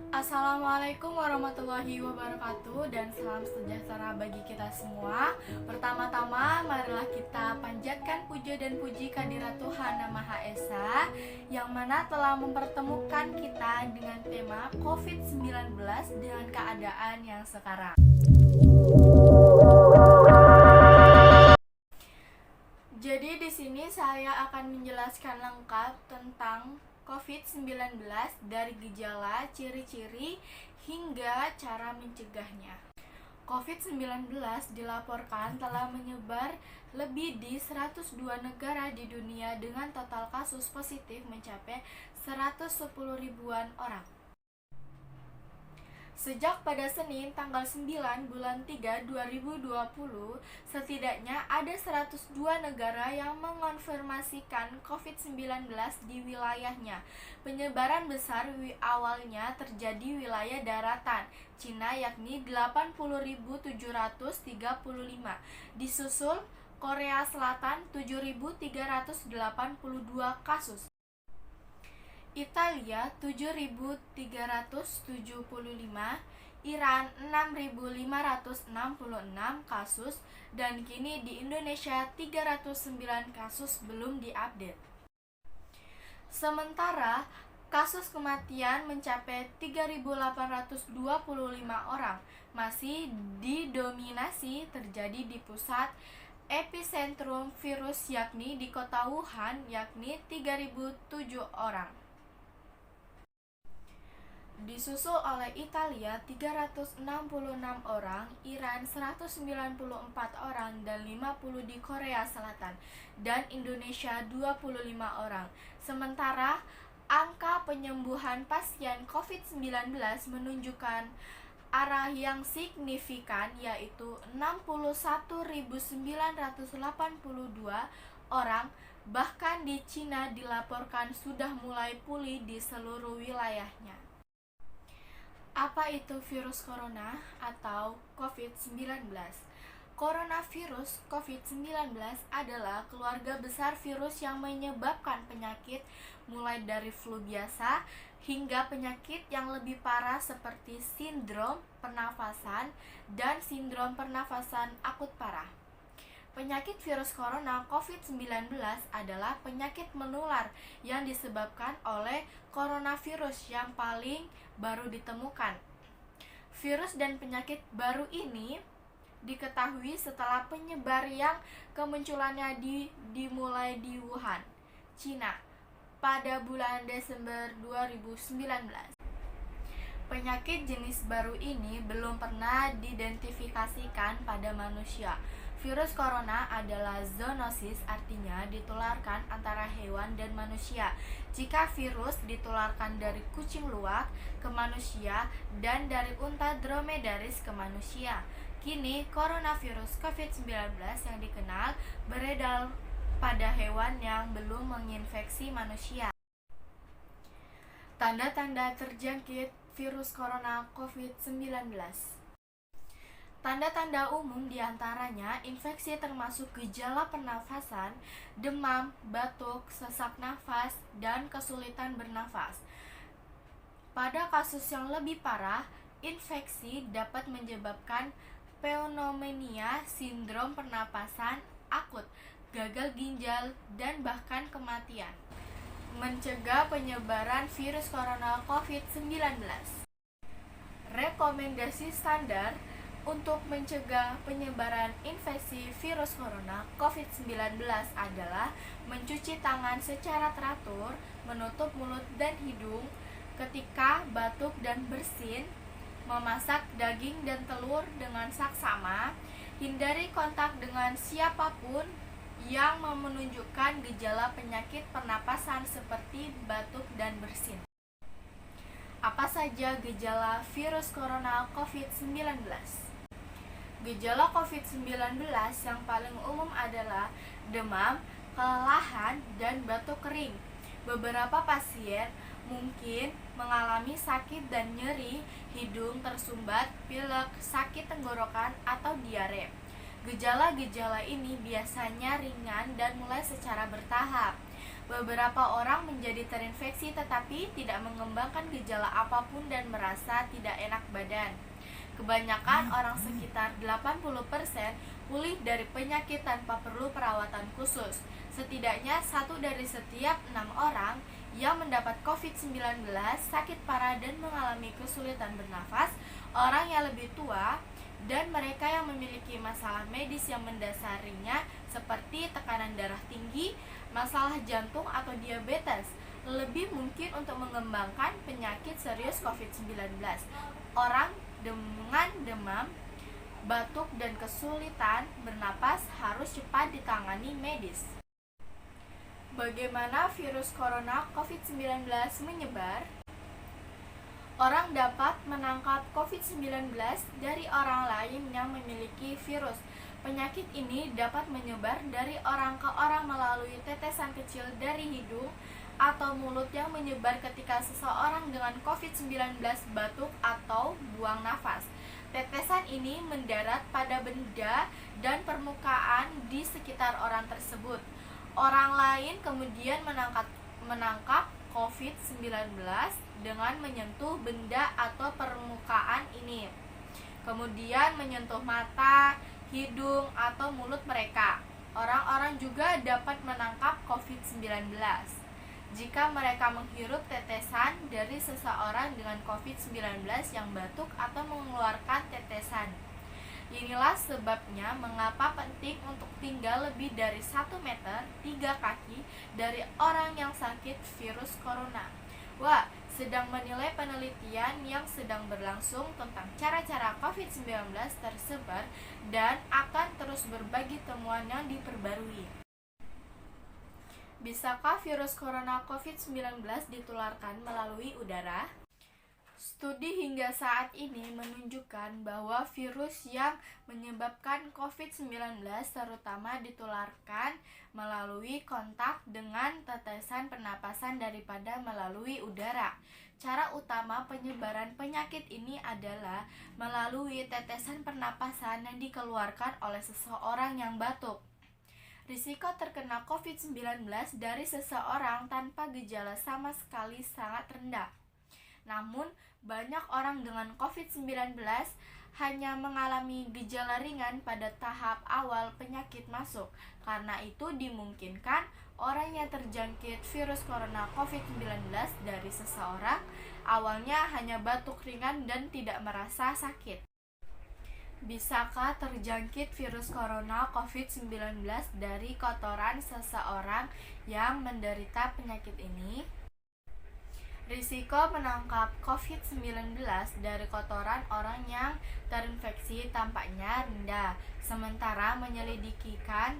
Assalamualaikum warahmatullahi wabarakatuh dan salam sejahtera bagi kita semua. Pertama-tama marilah kita panjatkan puja dan puji kehadirat Tuhan Yang Maha Esa yang mana telah mempertemukan kita dengan tema COVID-19 dengan keadaan yang sekarang. Jadi di sini saya akan menjelaskan lengkap tentang COVID-19 dari gejala, ciri-ciri, hingga cara mencegahnya. COVID-19 dilaporkan telah menyebar lebih di 102 negara di dunia dengan total kasus positif mencapai 110 ribuan orang. Sejak pada Senin tanggal 9 bulan 3 2020, setidaknya ada 102 negara yang mengonfirmasikan COVID-19 di wilayahnya. Penyebaran besar awalnya terjadi wilayah daratan Cina yakni 80.735, disusul Korea Selatan 7.382 kasus. Italia 7.375, Iran 6.566 kasus, dan kini di Indonesia 309 kasus belum diupdate. Sementara kasus kematian mencapai 3.825 orang, masih didominasi terjadi di pusat epicentrum virus yakni di kota Wuhan yakni 3.007 orang. Disusul oleh Italia 366 orang, Iran 194 orang, dan 50 di Korea Selatan, dan Indonesia 25 orang. Sementara angka penyembuhan pasien COVID-19 menunjukkan arah yang signifikan yaitu 61.982 orang. Bahkan di Cina dilaporkan sudah mulai pulih di seluruh wilayahnya. Apa itu virus corona atau COVID-19? Coronavirus COVID-19 adalah keluarga besar virus yang menyebabkan penyakit mulai dari flu biasa hingga penyakit yang lebih parah seperti sindrom pernafasan dan sindrom pernafasan akut parah. Penyakit virus corona COVID-19 adalah penyakit menular yang disebabkan oleh coronavirus yang paling baru ditemukan. Virus dan penyakit baru ini diketahui setelah penyebar yang kemunculannya dimulai di Wuhan, Cina, pada bulan Desember 2019. Penyakit jenis baru ini belum pernah diidentifikasikan pada manusia. Virus corona adalah zoonosis, artinya ditularkan antara hewan dan manusia. Jika virus ditularkan dari kucing luwak ke manusia dan dari unta dromedaris ke manusia. Kini coronavirus COVID-19 yang dikenal beredar pada hewan yang belum menginfeksi manusia. Tanda-tanda terjangkit virus corona COVID-19. Tanda-tanda umum diantaranya infeksi termasuk gejala pernafasan, demam, batuk, sesak nafas, dan kesulitan bernafas. Pada kasus yang lebih parah, infeksi dapat menyebabkan pneumonia, sindrom pernapasan akut, gagal ginjal, dan bahkan kematian. Mencegah penyebaran virus corona COVID-19. Rekomendasi standar untuk mencegah penyebaran infeksi virus corona COVID-19 adalah mencuci tangan secara teratur, menutup mulut dan hidung ketika batuk dan bersin, memasak daging dan telur dengan saksama, hindari kontak dengan siapapun yang menunjukkan gejala penyakit pernapasan seperti batuk dan bersin. Apa saja gejala virus corona COVID-19? Gejala COVID-19 yang paling umum adalah demam, kelelahan, dan batuk kering. Beberapa pasien mungkin mengalami sakit dan nyeri, hidung tersumbat, pilek, sakit tenggorokan, atau diare. Gejala-gejala ini biasanya ringan dan mulai secara bertahap. Beberapa orang menjadi terinfeksi tetapi tidak mengembangkan gejala apapun dan merasa tidak enak badan. Kebanyakan orang sekitar 80% pulih dari penyakit tanpa perlu perawatan khusus. Setidaknya 1 dari setiap 6 orang yang mendapat COVID-19 sakit parah dan mengalami kesulitan bernafas, orang yang lebih tua, dan mereka yang memiliki masalah medis yang mendasarinya seperti tekanan darah tinggi, masalah jantung atau diabetes, lebih mungkin untuk mengembangkan penyakit serius COVID-19. Orang dengan demam, batuk, dan kesulitan bernapas harus cepat ditangani medis. Bagaimana virus corona COVID-19 menyebar? Orang dapat menangkap COVID-19 dari orang lain yang memiliki virus. Penyakit ini dapat menyebar dari orang ke orang melalui tetesan kecil dari hidung atau mulut yang menyebar ketika seseorang dengan COVID-19 batuk atau buang nafas. Tetesan ini mendarat pada benda dan permukaan di sekitar orang tersebut. Orang lain kemudian menangkap COVID-19 dengan menyentuh benda atau permukaan ini, kemudian menyentuh mata, hidung, atau mulut mereka. Orang-orang juga dapat menangkap COVID-19 jika mereka menghirup tetesan dari seseorang dengan COVID-19 yang batuk atau mengeluarkan tetesan. Inilah sebabnya mengapa penting untuk tinggal lebih dari 1 meter 3 kaki dari orang yang sakit virus corona. Wah, sedang menilai penelitian yang sedang berlangsung tentang cara-cara COVID-19 tersebar dan akan terus berbagi temuan yang diperbarui. Bisakah virus corona COVID-19 ditularkan melalui udara? Studi hingga saat ini menunjukkan bahwa virus yang menyebabkan COVID-19 terutama ditularkan melalui kontak dengan tetesan pernapasan daripada melalui udara. Cara utama penyebaran penyakit ini adalah melalui tetesan pernapasan yang dikeluarkan oleh seseorang yang batuk. Risiko terkena COVID-19 dari seseorang tanpa gejala sama sekali sangat rendah. Namun, banyak orang dengan COVID-19 hanya mengalami gejala ringan pada tahap awal penyakit masuk. Karena itu dimungkinkan orang yang terjangkit virus corona COVID-19 dari seseorang awalnya hanya batuk ringan dan tidak merasa sakit. Bisakah terjangkit virus corona COVID-19 dari kotoran seseorang yang menderita penyakit ini? Risiko menangkap COVID-19 dari kotoran orang yang terinfeksi tampaknya rendah, sementara penyelidikan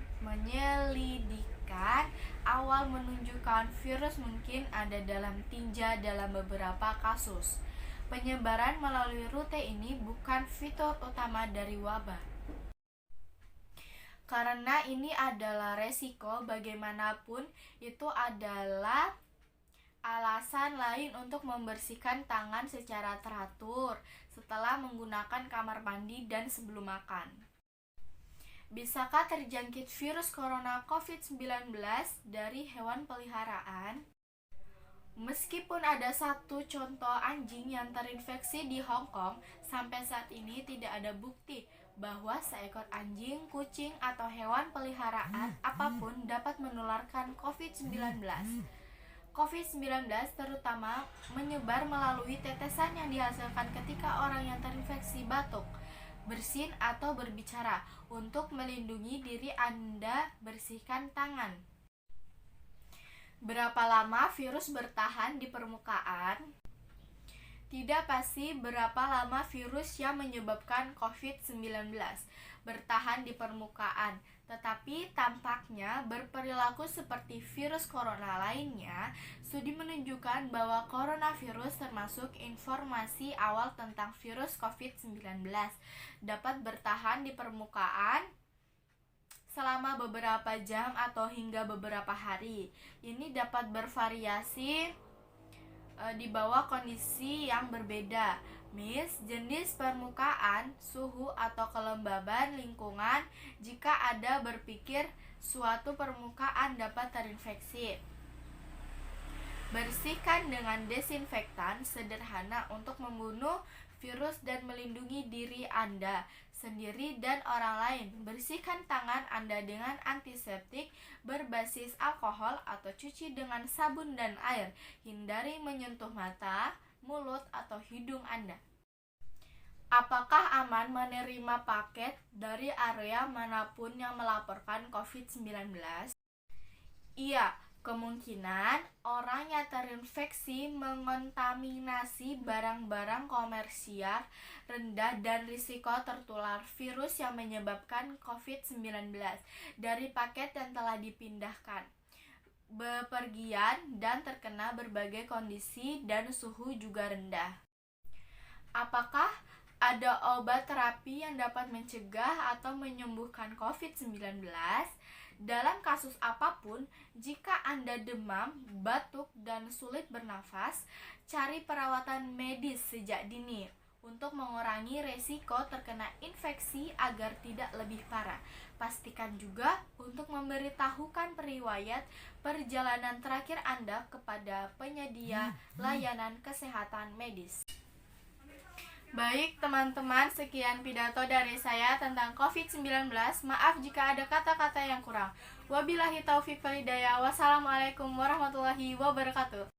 awal menunjukkan virus mungkin ada dalam tinja dalam beberapa kasus. Penyebaran melalui rute ini bukan fitur utama dari wabah. Karena ini adalah resiko, bagaimanapun itu adalah alasan lain untuk membersihkan tangan secara teratur setelah menggunakan kamar mandi dan sebelum makan. Bisakah terjangkit virus corona COVID-19 dari hewan peliharaan? Meskipun ada 1 contoh anjing yang terinfeksi di Hong Kong, sampai saat ini tidak ada bukti bahwa seekor anjing, kucing, atau hewan peliharaan apapun dapat menularkan COVID-19. COVID-19 terutama menyebar melalui tetesan yang dihasilkan ketika orang yang terinfeksi batuk, bersin, atau berbicara. Untuk melindungi diri Anda, bersihkan tangan. Berapa lama virus bertahan di permukaan? Tidak pasti berapa lama virus yang menyebabkan COVID-19 bertahan di permukaan, tetapi tampaknya berperilaku seperti virus corona lainnya. Studi menunjukkan bahwa coronavirus, termasuk informasi awal tentang virus COVID-19, dapat bertahan di permukaan selama beberapa jam atau hingga beberapa hari. Ini dapat bervariasi di bawah kondisi yang berbeda, jenis permukaan, suhu, atau kelembaban lingkungan. Jika Anda berpikir suatu permukaan dapat terinfeksi, Bersihkan dengan desinfektan sederhana untuk membunuh virus dan melindungi diri Anda sendiri dan orang lain. Bersihkan tangan Anda dengan antiseptik berbasis alkohol atau cuci dengan sabun dan air. Hindari menyentuh mata, mulut, atau hidung Anda. Apakah aman menerima paket dari area manapun yang melaporkan COVID-19? Iya, kemungkinan orang yang terinfeksi mengontaminasi barang-barang komersial rendah dan risiko tertular virus yang menyebabkan COVID-19 dari paket yang telah dipindahkan, bepergian, dan terkena berbagai kondisi dan suhu juga rendah. Apakah ada obat terapi yang dapat mencegah atau menyembuhkan COVID-19? Dalam kasus apapun, jika Anda demam, batuk, dan sulit bernafas, cari perawatan medis sejak dini untuk mengurangi resiko terkena infeksi agar tidak lebih parah. Pastikan juga untuk memberitahukan riwayat perjalanan terakhir Anda kepada penyedia layanan kesehatan medis. Baik teman-teman, sekian pidato dari saya tentang COVID-19. Maaf jika ada kata-kata yang kurang. Wabillahi taufiq wal hidayah. Wassalamualaikum warahmatullahi wabarakatuh.